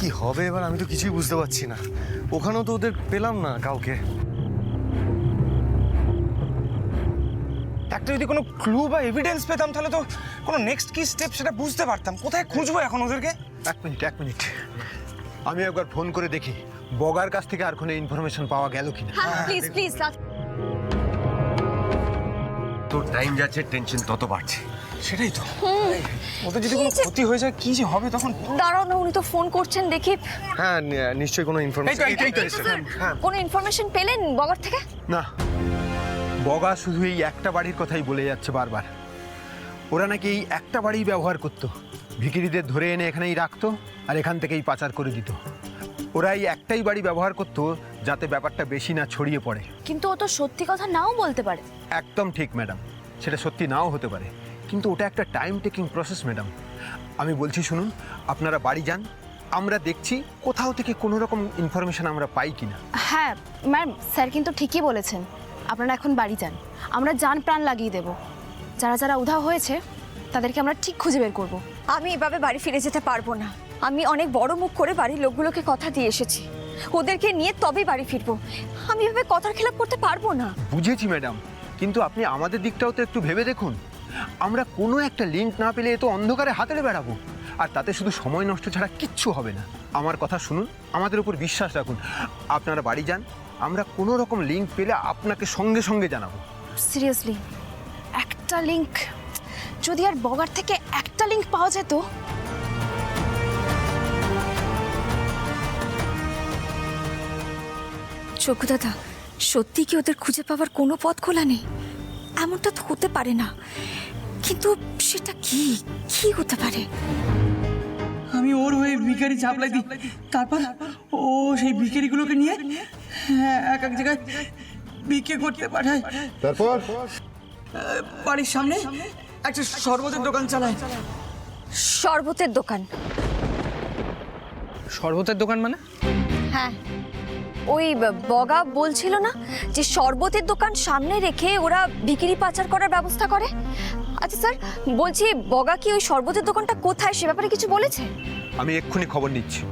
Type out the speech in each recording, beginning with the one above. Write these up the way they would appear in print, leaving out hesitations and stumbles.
কি হবে এবার, আমি তো কিছুই বুঝতে পারছি না। ওখানেও তো ওদের পেলাম না কাউকে। একটা যদি কোনো ক্লু বা এভিডেন্স পেতাম তাহলে তো কোনো নেক্সট কি স্টেপ সেটা বুঝতে পারতাম। কোথায় খুঁজবো এখন ওদেরকে? এক মিনিট আমি একবার ফোন করে দেখি বগার কাছ থেকে আর কোনো ইনফরমেশন পাওয়া গেল কিনা। হ্যাঁ প্লিজ প্লিজ। তোর টাইম যাচ্ছে, টেনশন তত বাড়ছে। সেটাই তো, ওদের যদি কোনো ক্ষতি হয়ে যায় কি যে হবে তখন। দাঁড়াও না, উনি তো ফোন করছেন দেখি। হ্যাঁ নিশ্চয়ই কোনো ইনফরমেশন। কোনো ইনফরমেশন পেলেন বগার থেকে? না, বগা শুধু এই একটা বাড়ির কথাই বলে যাচ্ছে বারবার। ওরা নাকি এই একটা বাড়ি ব্যবহার করতো, ভিখিরিদের ধরে এনে এখানেই রাখতো আর এখান থেকেই পাচার করে দিত। ওরা এই একটাই বাড়ি ব্যবহার করতো যাতে ব্যাপারটা বেশি না ছড়িয়ে পড়ে। কিন্তু ও তো সত্যি কথা নাও বলতে পারে। একদম ঠিক ম্যাডাম, সেটা সত্যি নাও হতে পারে, কিন্তু ওটা একটা টাইম টেকিং প্রসেস ম্যাডাম। আমি বলছি শুনুন, আপনারা বাড়ি যান, আমরা দেখছি কোথাও থেকে কোনো রকম ইনফরমেশন আমরা পাই কিনা। হ্যাঁ ম্যাম, স্যার কিন্তু ঠিকই বলেছেন। আপনারা এখন বাড়ি যান, আমরা জান প্রাণ লাগিয়ে দেব। যারা যারা উধাও হয়েছে তাদেরকে আমরা ঠিক খুঁজে বের করব। আমি এভাবে বাড়ি ফিরে যেতে পারবো না। আমি অনেক বড় মুখ করে বাড়ির লোকগুলোকে কথা দিয়ে এসেছি, ওদেরকে নিয়ে তবেই বাড়ি ফিরবো। আমি এভাবে কথার খেলাপ করতে পারবো না। বুঝেছি ম্যাডাম, কিন্তু আপনি আমাদের দিকটাও তো একটু ভেবে দেখুন। আমরা কোনো একটা লিঙ্ক না পেলে এ তো অন্ধকারে হাতড়ে বেড়াবো, আর তাতে শুধু সময় নষ্ট ছাড়া কিচ্ছু হবে না। আমার কথা শুনুন, আমাদের উপর বিশ্বাস রাখুন। আপনারা বাড়ি যান, আমরা কোনো রকম লিঙ্ক পেলে আপনাকে সঙ্গে সঙ্গে জানাবো। সিরিয়াসলি, একটা লিংক, যদি আর বগার থেকে একটা লিংক পাওয়া যেত। চোখ দাদা, সত্যি কি ওদের খুঁজে পাওয়ার কোনো পথ খোলা নেই? এমনটা তো হতে পারে না, কিন্তু সেটা কি কি হতে পারে? আমি ওর হয়ে ভিখারি চাপলাই দিই, তারপর ও সেই ভিখারিগুলোকে নিয়ে এক এক জায়গায় বিক্রি করতে পাঠায়। তারপর বাড়ির সামনে একটা শরবতের দোকান চালায়। শরবতের দোকান? শরবতের দোকান মানে? হ্যাঁ, ওই বগা বলছিল না যে শরবতের দোকান সামনে রেখে ওরা বিক্রি পাচার করার ব্যবস্থা করে। আচ্ছা স্যার, বলছি বগা কি ওই শরবতের দোকানটা কোথায় সে ব্যাপারে কিছু বলেছে? আমি এক্ষুনি খবর নিচ্ছি।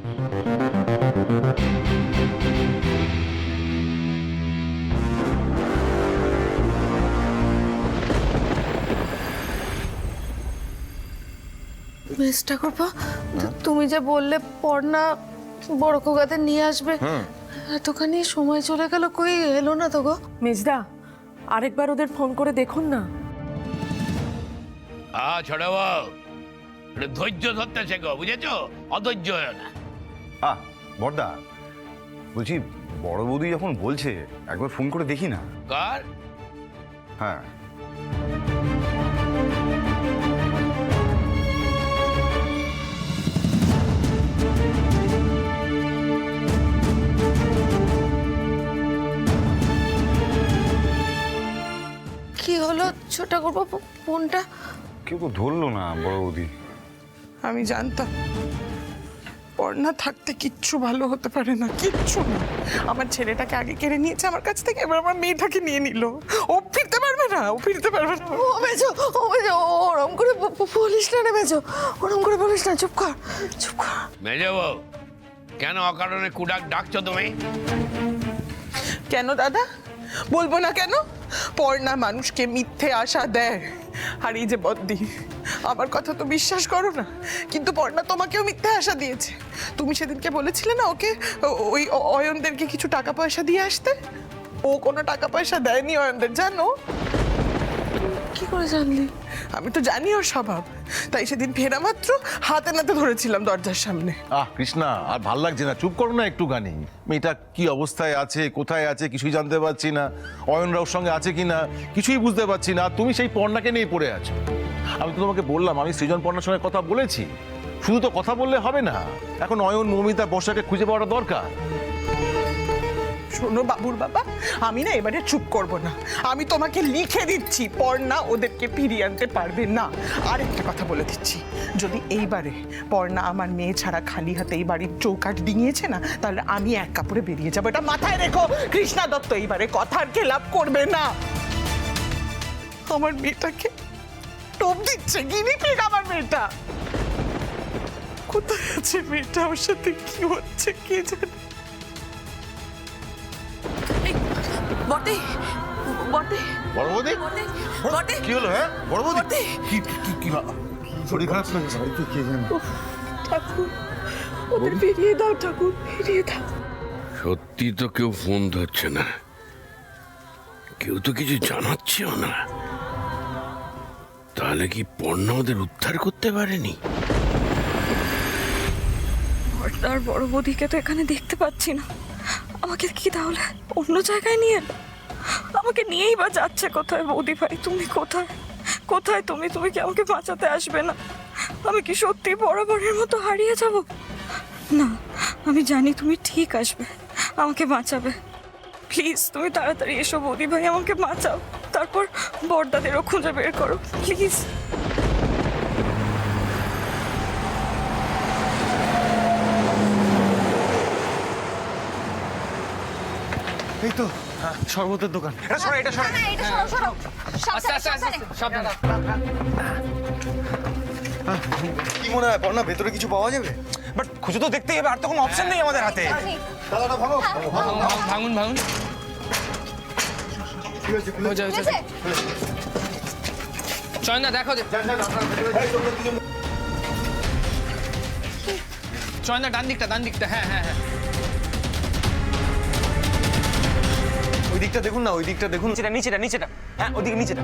চেষ্টা করবো। তুমি যে বললে পড়না বড় খোকাদের নিয়ে আসবে, এতখানি সময় চলে গেল, কই এলো না তো গো? মেজদা, আরেকবার ওদের ফোন করে দেখুন না। ছোট বউ, একটু ধৈর্য ধরতে শেখো, বুঝেছো? অধৈর্য হয় না। বড়দা, বলছি বড় বৌদি যখন বলছে একবার ফোন করে দেখি না। কার? হ্যাঁ, কি হলো ছোটা করবো ফোনটা? কেউ তো ধরলো না বড় বৌদি। আমি জানতাম পড়না থাকতে কিচ্ছু ভালো হতে পারে না, কিচ্ছু না। আমার ছেলেটাকে আগে কেড়ে নিয়েছে আমার কাছ থেকে, এবার আমার মেয়েটাকে নিয়ে নিল। ও ফিরতে পারবে না, ও ফিরতে পারবে না। ও মেজো, ওরম করে বলিস না রে মেজো, ওরম করে বলিস না, চুপ কর চুপ কর। মেজো বউ, কেন অকারণে কুডাক ডাকছো তুমি? কেন দাদা বলবো না কেন? পড়না মানুষকে মিথ্যে আশা দেয়। আর এই যে বদ্দি, আমার কথা তো বিশ্বাস করো না, কিন্তু পড়না তোমাকেও মিথ্যে আশা দিয়েছে। তুমি সেদিনকে বলেছিলে না ওকে ওই অয়নদেরকে কিছু টাকা পয়সা দিয়ে আসতে, ও কোনো টাকা পয়সা দেয়নি অয়নদের, জানো? কি করে জানলি? আমি তো জানি ওর স্বভাব, তাই সেদিন ফেরা মাত্র হাতে নাতে ধরেছিলাম দরজার সামনে। কৃষ্ণা, আর ভাল লাগছে না, চুপ করো না একটুখানি। মেয়েটা কি অবস্থায় আছে, কোথায় আছে কিছুই জানতে পারছি না। অয়নরাওর সঙ্গে আছে কিনা কিছুই বুঝতে পারছি না। তুমি সেই পর্ণাকে নিয়ে পড়ে আছো। আমি তো তোমাকে বললাম, আমি সৃজন পর্ণার সঙ্গে কথা বলেছি। শুধু তো কথা বললে হবে না, এখন অয়ন, মৌমিতা, বর্ষাকে খুঁজে পাওয়াটা দরকার। শোনো বাবুর বাবা, আমি না এবারে চুপ করব না। আমি তোমাকে লিখে দিচ্ছি, পর্ণা ওদেরকে ফিরিয়ে আনতে পারবে না। আর একটা কথা বলে দিচ্ছি, যদি এইবারে পর্ণা আমার মেয়ে ছাড়া খালি হাতে এই বাড়ির চৌকাঠ ডিঙিয়েছে না, তাহলে আমি এক কাপড়ে বেরিয়ে যাবো। এটা মাথায় রেখো। কৃষ্ণা দত্ত এইবারে কথার খেলাপ করবে না। আমার মেয়েটাকে টোপ দিচ্ছে, গিনি পিগ আমার মেয়েটা। কোথায় আছে মেয়েটা, ওর সাথে কি হচ্ছে কে জানে। বটে বটে বড় বৌদি বটে কি হলো? হ্যাঁ বড় বৌদি কি কি কি শরীর খারাপ লাগছে? ঠাকুর ওদের ফিরিয়ে দাও, ঠাকুর ফিরিয়ে দাও। সত্যি তো কেউ ফোন ধরছে না, কেউ তো কিছু জানাচ্ছেও না। তাহলে কি পর্ণা ওদের উদ্ধার করতে পারেনি? আর বড় বৌদিকে তো এখানে দেখতে পাচ্ছি না, আমাকে কি তাহলে অন্য জায়গায় নিয়ে এলো? আমাকে নিয়েই বা যাচ্ছে কোথায়? বৌদি ভাই তুমি কোথায়? কোথায় তুমি? তুমি কি আমাকে বাঁচাতে আসবে না? আমি কি সত্যি বরাবরের মতো হারিয়ে যাব? না, আমি জানি তুমি ঠিক আসবে, আমাকে বাঁচাবে। প্লিজ তুমি তাড়াতাড়ি এসো বৌদি ভাই, আমাকে বাঁচাও। তারপর বড়দাদেরও খুঁজে বের করো প্লিজ। এই তো শরবতের দোকান। এটা সরো, এটা সরো। এটা সরো সরো। সাবধানে। কি মনে হয় পর্ণা, ভেতরে কিছু পাওয়া যাবে? বাট খুঁজে তো দেখতেই হবে, আর তো কোনো অপশন নেই আমাদের হাতে। দাদাটা ভাঙো। ভাঙুন ভাঙুন। বুঝেছে? চয়না দেখো, চয়না ডান দিকটা। হ্যাঁ হ্যাঁ হ্যাঁ, ওই দিকটা দেখুন না, ওই দিকটা দেখুন। নিচেটা। হ্যাঁ ওদিকে নিচেটা।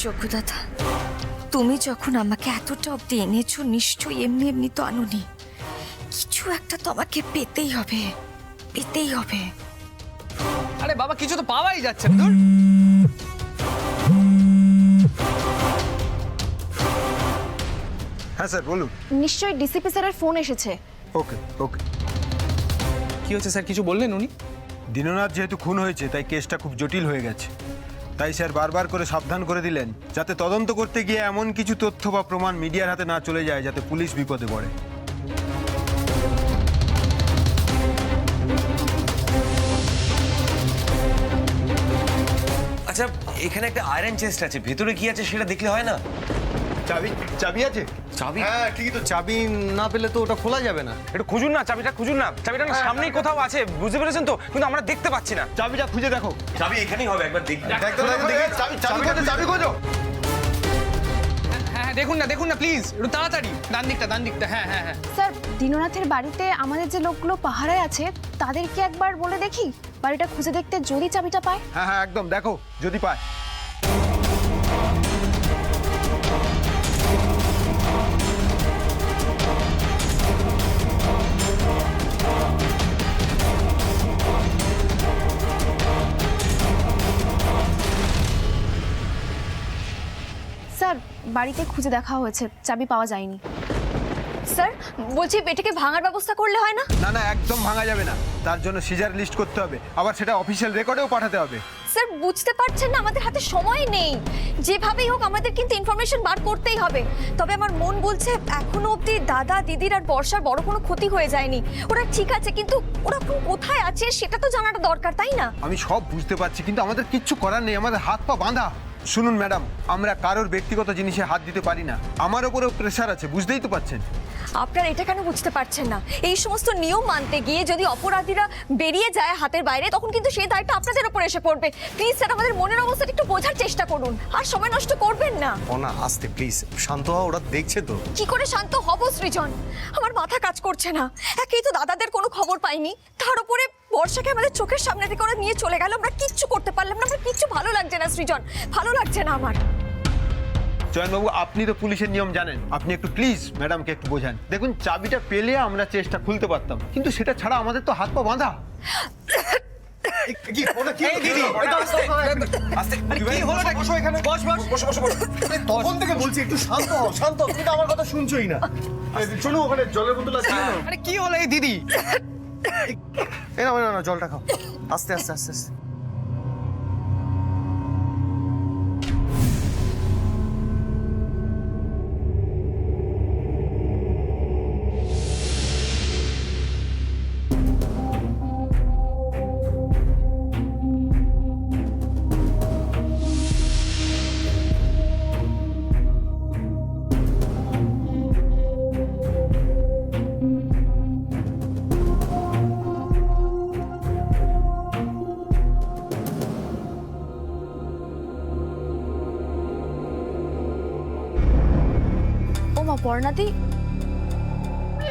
চকুদাদা, তুমি যখন আমাকে এতটা অব্দি এনেছো, নিশ্চয়ই এমনি এমনি তো আনোনি। কিছু একটা তো আমাকে পেতেই হবে। আরে বাবা, কিছু তো পাওয়াই যাচ্ছে না। ধুর। হ্যাঁ স্যার বলুন। নিশ্চয়ই ডিসিপি স্যারের ফোন এসেছে। ওকে ওকে। কি হচ্ছে স্যার, কিছু বললেন উনি? দীননাথ যেহেতু খুন হয়েছে তাই কেসটা খুব জটিল হয়ে গেছে। তাই স্যার বারবার করে সাবধান করে দিলেন যাতে তদন্ত করতে গিয়ে এমন কিছু তথ্য বা প্রমাণ মিডিয়ার হাতে না চলে যায় যাতে পুলিশ বিপদে পড়ে। আচ্ছা, এখানে একটা আয়রন চেস্ট আছে, ভেতরে কি আছে সেটা দেখলে হয় না? চাবি আছে? চাবি? হ্যাঁ ঠিকই তো, চাবি না পেলে তো ওটা খোলা যাবে না। একটু খুঁজুন না, চাবিটা খুঁজুন না। চাবিটা না সামনেই কোথাও আছে, বুঝতে পেরেছেন তো? কিন্তু আমরা দেখতে পাচ্ছি না। চাবিটা খুঁজে দেখো। চাবি এখানেই হবে, একবার দেখি। চাবি খোঁজো। হ্যাঁ দেখুন না প্লিজ, একটু তাড়াতাড়ি। ডান দিকটা। হ্যাঁ। স্যার, দীননাথের বাড়িতে আমাদের যে লোকগুলো পাহারায় আছে তাদেরকে একবার বলে দেখি বাড়িটা খুঁজে দেখতে, যদি চাবিটা পায়। হ্যাঁ একদম, দেখো যদি পায়। স্যার, বাড়িতে খুঁজে দেখা হয়েছে, চাবি পাওয়া যায়নি। স্যার বলছি এটাকে ভাঙার ব্যবস্থা করলে হয় না? না একদম ভাঙা যাবে না, তার জন্য সিজার লিস্ট করতে হবে, আবার সেটা অফিসিয়াল রেকর্ডেও পাঠাতে হবে। স্যার বুঝতে পারছেন না, আমাদের হাতে সময় নেই। যেভাবেই হোক আমাদের কিন্তু ইনফরমেশন বার করতেই হবে। তবে আমার মন বলছে এখনো অবধি দাদা দিদির আর বর্ষার বড় কোনো ক্ষতি হয়ে যায়নি। ওরা ঠিক আছে, কিন্তু ওরা এখন কোথায় আছে সেটা তো জানাটা দরকার, তাই না? আমি সব বুঝতে পারছি, কিন্তু আমাদের কিচ্ছু করার নেই, আমাদের হাত পা বাঁধা। শুনুন ম্যাডাম, আমরা কারোর ব্যক্তিগত জিনিসে হাত দিতে পারি না, আমার ওপরেও প্রেশার আছে, বুঝতেই তো পারছেন। আপনারা এটা কেন বুঝতে পারছেন না? এই সমস্ত নিয়ম মানতে গিয়ে যদি অপরাধীরা বেরিয়ে যায় হাতের বাইরে, তখন কিন্তু সেই দায়টা আপনাদের উপর এসে পড়বে। প্লিজ স্যার, আমাদের মনের অবস্থাটা একটু বোঝার চেষ্টা করুন, আর সময় নষ্ট করবেন না। পর্ণা আস্তে, প্লিজ শান্ত হও, ওরা দেখছে তো। কি করে শান্ত হব সৃজন? আমার মাথা কাজ করছে না। একেই তো দাদাদের কোনো খবর পাইনি, তার উপরে বর্ষাকে আমাদের চোখের সামনে থেকে ওরা নিয়ে চলে গেল। আমরা কিচ্ছু করতে পারলাম না, আমার কিচ্ছু ভালো লাগছে না সৃজন, ভালো লাগছে না আমার। জয়নবাবু, আপনি তো পুলিশের নিয়ম জানেন, আপনি একটু প্লিজ ম্যাডামকে একটু বোঝান। দেখুন, চাবিটা পেলে আমরা চেষ্টা খুলতে পারতাম, কিন্তু সেটা ছাড়া আমাদের তো হাত পা বাঁধা। তখন থেকে বলছি একটু শান্ত হও, শান্ত হও। তুমি তো আমার কথা শুনছোই না। শোনো, ওখানে জলের বোতল আছে। আরে কি হলো এই দিদি? না জলটা খাও, আস্তে আস্তে। পর্ণাদি,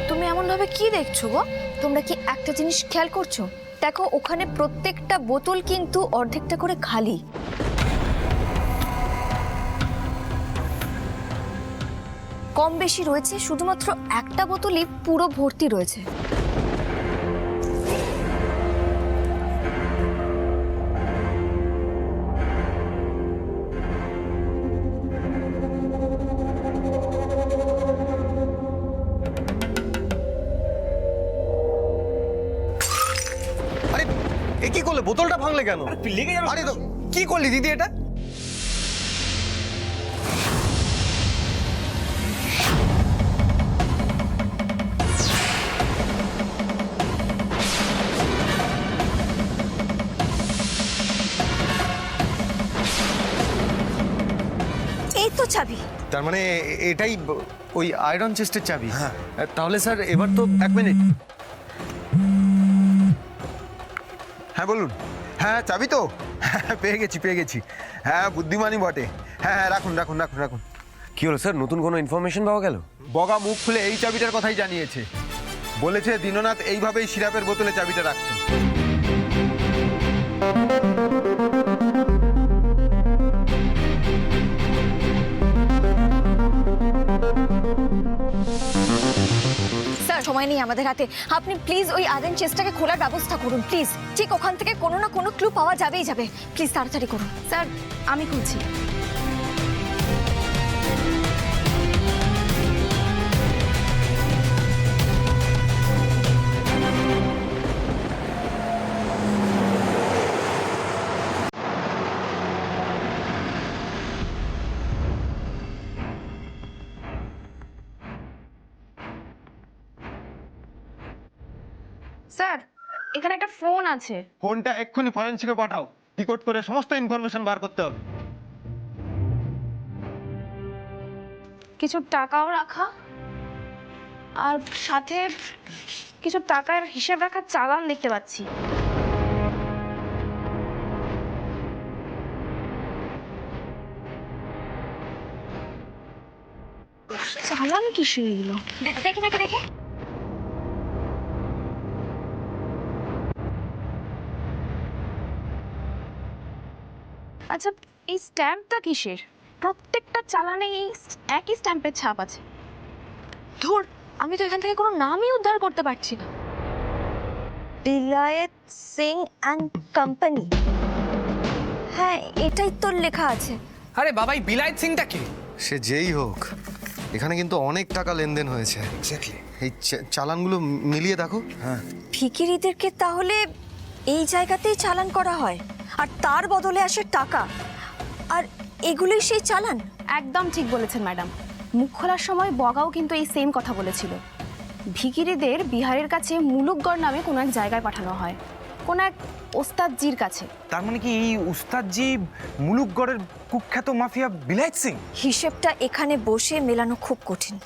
তুমি এমন ভাবে কি দেখছো গো? তোমরা কি একটা জিনিস খেয়াল করছো? দেখো ওখানে প্রত্যেকটা বোতল কিন্তু অর্ধেকটা করে খালি। কম বেশি রয়েছে, শুধুমাত্র একটা বোতলই পুরো ভর্তি রয়েছে। আরে এ কি করলে? বোতলটা ভাঙলে কেন? লেগে যাবে। আরে তো কি করলি দিদি এটা? এই তো চাবি। তার মানে এটাই ওই আয়রন চেস্টের চাবি? হ্যাঁ। তাহলে স্যার এবার তো এক মিনিট। হ্যাঁ বলুন। হ্যাঁ চাবি তো পেয়ে গেছি। হ্যাঁ বুদ্ধিমানই বটে। হ্যাঁ রাখুন। কি হলো স্যার, নতুন কোনো ইনফরমেশন পাওয়া গেল? বগা মুখ খুলে এই চাবিটার কথাই জানিয়েছে। বলেছে দীননাথ এইভাবেই সিরাপের বোতলে চাবিটা রাখতো। স্যার সময় নেই আমাদের হাতে, আপনি প্লিজ ওই আয়রন চেস্টটাকে খোলার ব্যবস্থা করুন প্লিজ। ঠিক ওখান থেকে কোনো না কোনো ক্লু পাওয়া যাবেই যাবে, প্লিজ তাড়াতাড়ি করুন। স্যার আমি খুলছি। স্যার এখানে একটা ফোন আছে। ফোনটা এক্ষুনি ফরেন্সিকে পাঠাও। ডিকোড করে সমস্ত ইনফরমেশন বার করতে হবে। কিছু টাকাও রাখা, আর সাথে কিছু টাকার হিসাব রাখার চালান দেখতে পাচ্ছি। চালান কিসের এগুলো? দেখে আচ্ছা এই স্ট্যাম্পটা কিসের? প্রত্যেকটা চালানে এই একই স্ট্যাম্পের ছাপ আছে। ধুর, আমি তো এখান থেকে কোনো নামই উদ্ধার করতে পারছি না। বিলায়েত সিং অ্যান্ড কোম্পানি, হ্যাঁ এটাই তো লেখা আছে। আরে বাবা, এই বিলায়েত সিংটা কি? সে যেই হোক, এখানে কিন্তু অনেক টাকা লেনদেন হয়েছে। এই চালানগুলো মিলিয়ে দেখো। হ্যাঁ, ভিখিরিদেরকে তাহলে এই জায়গাতেই চালান করা হয়, আর তার বদলে আসে টাকা, আর এগুলোই সেই চালান। একদম ঠিক বলেছেন ম্যাডাম। মুখ খোলার সময় বগাও কিন্তু এই সেম কথা বলেছিল। ভিখিরিদের বিহারের কাছে মুলুকগড় নামে কোনো এক জায়গায় পাঠানো হয়, কোনো এক ওস্তাদজির কাছে। তার মানে কি এই উস্তাদজি মুলুকগড়ের কুখ্যাত মাফিয়া বিলায়েত সিং? হিসেবটা এখানে বসে মেলানো খুব কঠিন।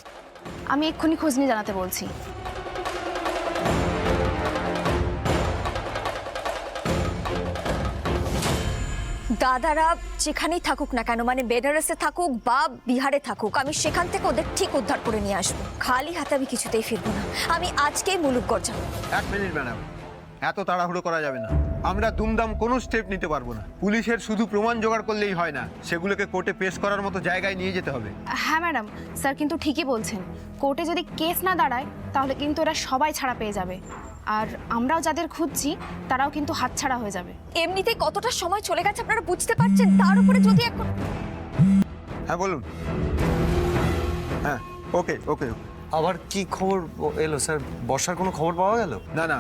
আমি এক্ষুনি খোঁজ নিয়ে জানাতে বলছি। দাদারা যেখানেই থাকুক না কেন, মানে বেনারসে থাকুক বা বিহারে থাকুক, আমি সেখান থেকে ওদের ঠিক উদ্ধার করে নিয়ে আসবো। খালি হাতে আমি কিছুতেই ফিরবো না। আমি আজকেই মুলুকগড় যাবো। এক মিনিট ম্যাডাম, এত তাড়াহুড়ো করা যাবে না। আমরা দুমদাম কোনো স্টেপ নিতে পারবো না। পুলিশের শুধু প্রমাণ জোগাড় করলেই হয় না, সেগুলোকে কোর্টে পেশ করার মতো জায়গায় নিয়ে যেতে হবে। হ্যাঁ ম্যাডাম, স্যার কিন্তু ঠিকই বলছেন। কোর্টে যদি কেস না দাঁড়ায় তাহলে কিন্তু এরা সবাই ছাড়া পেয়ে যাবে, আর আমরাও যাদের খুঁজছি তারাও কিন্তু হাতছাড়া হয়ে যাবে। এমনিতেই কতটা সময় চলে গেছে আপনারা বুঝতে পারছেন, তার উপরে যদি এখন... হ্যাঁ বলুন। হ্যাঁ ওকে। আবার কি খবর এলো স্যার? বর্ষার কোনো খবর পাওয়া গেল? না,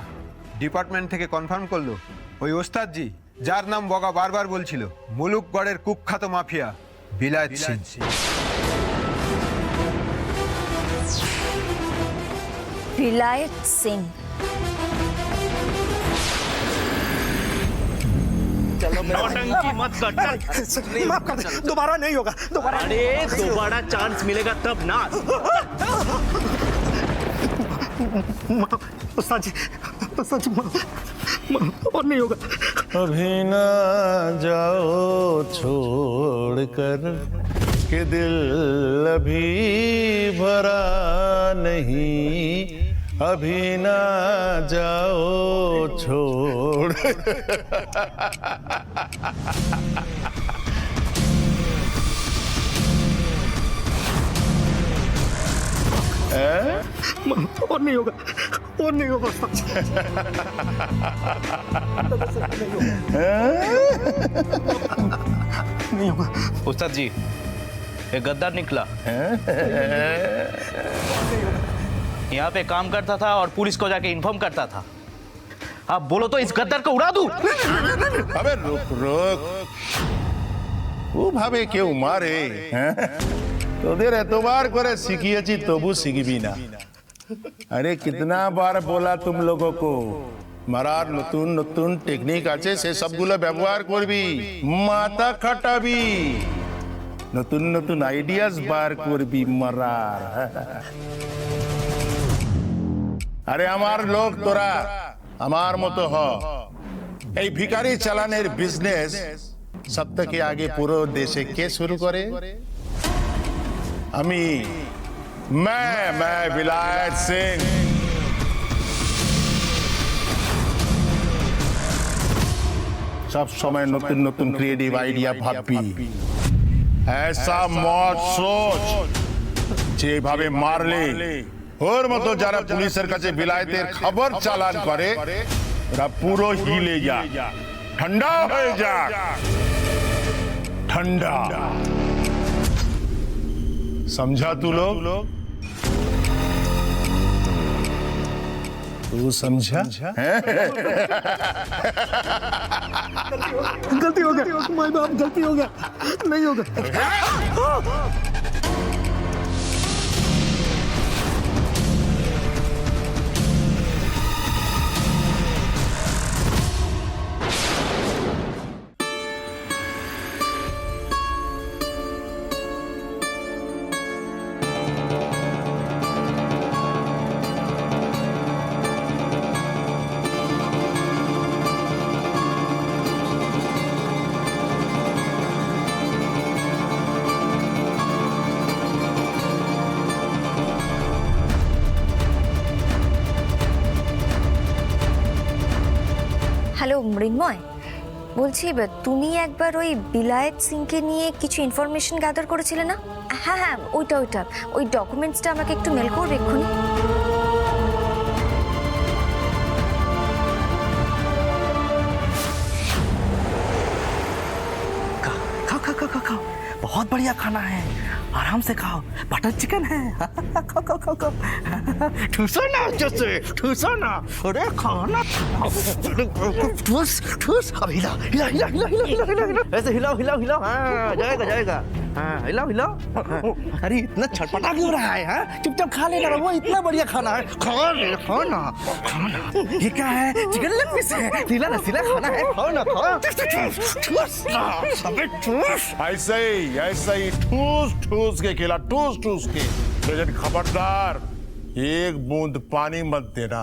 ডিপার্টমেন্ট থেকে কনফার্ম করলো ওই ওস্তাদজি, যার নাম বগা বারবার বলছিল, মুলুকগড়ের কুখ্যাত মাফিয়া বিলায়েত সিং। বিলায়েত সিং। नौटंकी मत कर। माफ कर दे, दोबारा नहीं होगा, दोबारा। अरे दोबारा चांस मिलेगा तब ना। उस्ताद जी और नहीं होगा। अभी ना जाओ छोड़ कर कि दिल अभी भरा नहीं, अभी ना जाओ छोड़। और नहीं होगा, और नहीं होगा। नहीं होगा। उस्ताद जी, ये गद्दार निकला। यहाँ पे काम करता था और पुलिस को जाके इन्फॉर्म करता था। आप बोलो तो इस गद्दार को उड़ा दूं? अबे रुक रुक, ও ভাবে কেউ মারে? তোদের এতবার করে শিখিয়েছি তবু শিখবি না। আরে কিতনা বার বলা তুম লোগো কো, মারার নতুন নতুন টেকনিক আছে, সে সবগুলো ব্যবহার করবি, মাথা খাটাবি, নতুন নতুন আইডিয়াস বার করবি মারার। আরে আমার লোক তোরা আমার মতো হ। এই ভিখারি চালানের বিজনেস সব থেকে আগে পুরো দেশে কে শুরু করে? আমি, मैं विलायत सिंह। सब समय नतून नतून क्रिएटिव आइडिया भाबी, ऐसा मत सोच যেভাবে মারলে ওর মতো যারা পুলিশের কাছে বিলায়েতের খবর চালান করে ওরা পুরো হিলে যায়, ঠান্ডা হয়ে যায়, ठंडा। समझा तू लोग? तू समझा? गलती हो गया माय बाप, गलती हो गया, नहीं होगा। হ্যালো মৃন্ময়, বলছি তুমি একবার ওই বিলায়েত সিংকে নিয়ে কিছু ইনফরমেশন গ্যাদার করেছিলে না? হ্যাঁ হ্যাঁ, ওইটা ওই ডকুমেন্টসটা আমাকে একটু মেল করবে এক্ষুনি। खाओ खाओ खाओ खाओ, बहुत बढ़िया खाना है, आराम से खाओ, बटर चिकन है। खाओ खाओ खाओ खाओ, ठूसो ना जैसे, ठूसो ना, अरे खाओ ना, ठूस ठूस, अब हिला हिला हिला हिला हिला हिला हिला हिला, ऐसे हिलाओ हिलाओ हिलाओ, हाँ जाएगा जाएगा, हाँ हिलाओ हिलाओ। अरे इतना छटपटा क्यों रहा है? हाँ चुपचाप खा लेना, वो इतना बढ़िया खाना है, खाओ ना खाओ ना। ये क्या है? चिकन लेग पीस है, ढीला नसीला खाना है, खाओ ना खाओ, ठूस ना, अबे ठूस। ऐसे ही ठूस ठूस के खिला, ठूस ठूस के। लेकिन खबरदार एक बूंद पानी मत देना,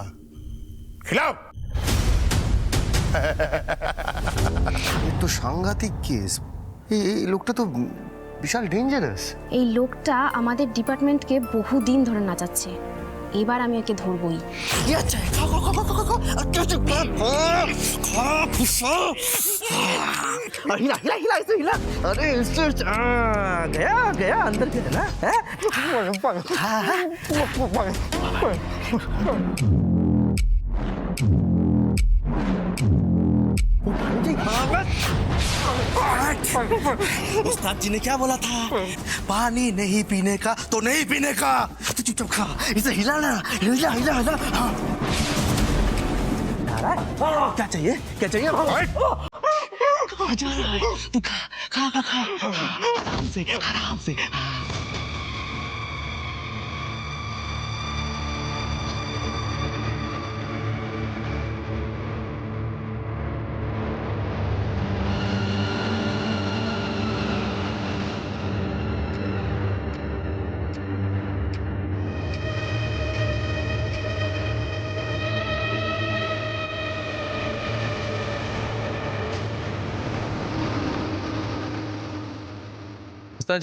खिलाओ। তো সাংঘাতিক কেস, এই লোকটা তো বিশাল ডেঞ্জারাস। এই লোকটা আমাদের ডিপার্টমেন্টকে বহুদিন ধরে নাচাচ্ছে, এবার আমি ওকে ধরবই। ये अच्छा है, खाओ खाओ खाओ खाओ खाओ, अच्छा अच्छा खाओ खुशो, हिला हिला हिला ऐसे हिला, अरे इससे गया गया अंदर गया ना, उस्ताद जी ने क्या बोला था? पानी नहीं पीने का तो नहीं पीने का, तो चुपचाप खा, इसे हिलाना, हिला हिला हिला। हाँ। क्या चाहिए क्या चाहिए? कहाँ जा रहा है तू? खा खा खा खा, आराम से आराम से।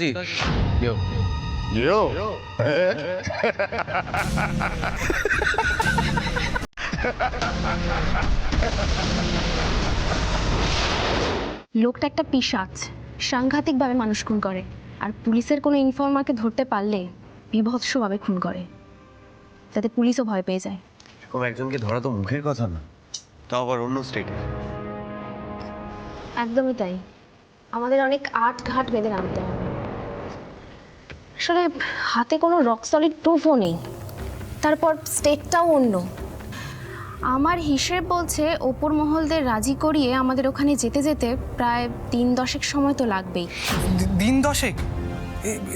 জি লোকটা একটা পিশাচ, সাংঘাতিকভাবে মানুষ খুন করে, আর পুলিশের কোনো ইনফর্মারকে ধরতে পারলে বিভৎসভাবে খুন করে, যাতে পুলিশও ভয় পেয়ে যায়। এরকম একজনকে ধরা তো মুখের কথা না, তাও আবার অন্য স্টেটে। একদমই তাই, আমাদের অনেক আট ঘাট বেঁধে নামতে হবে। আসলে হাতে কোনো রক সলিড প্রুফও নেই, তারপর স্টেটটাও অন্য। আমার হিসেব বলছে ওপর মহলদের রাজি করিয়ে আমাদের ওখানে যেতে যেতে প্রায় 3-10 সময় তো লাগবেই। দিন 10?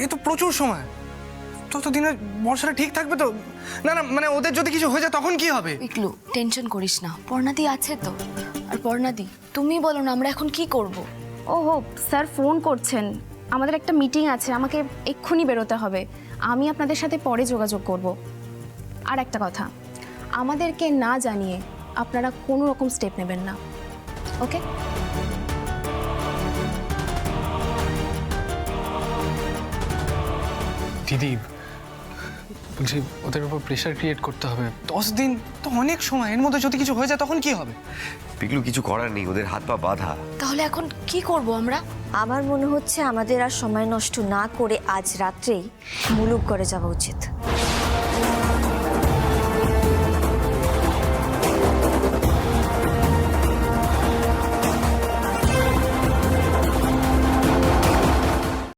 এ তো প্রচুর সময়। ততদিনে বর্ষাটা ঠিক থাকবে তো? না না, মানে ওদের যদি কিছু হয়ে যায় তখন কি হবে? পিকলু, টেনশন করিস না, পর্ণাদি আছে তো। আর পর্ণাদি, তুমি বলো না আমরা এখন কি করব? ওহো, স্যার ফোন করছেন, আমাদের একটা মিটিং আছে, আমাকে এক্ষুনি বেরোতে হবে। আমি আপনাদের সাথে পরে যোগাযোগ করব। আর একটা কথা, আমাদেরকে না জানিয়ে আপনারা কোনো রকম স্টেপ নেবেন না, ওকে? দিদি বলছি, ওদের উপর প্রেশার ক্রিয়েট করতে হবে। 10 দিন তো অনেক সময়, এর মধ্যে যদি কিছু হয়ে যায় তখন কি হবে? পিকলু, কিছু করার নেই, ওদের হাত পা বাঁধা। তাহলে এখন কি করব আমরা? আমার মনে হচ্ছে আমাদের আর সময় নষ্ট না করে আজ রাত্রেই মুলুক করে যাওয়া উচিত।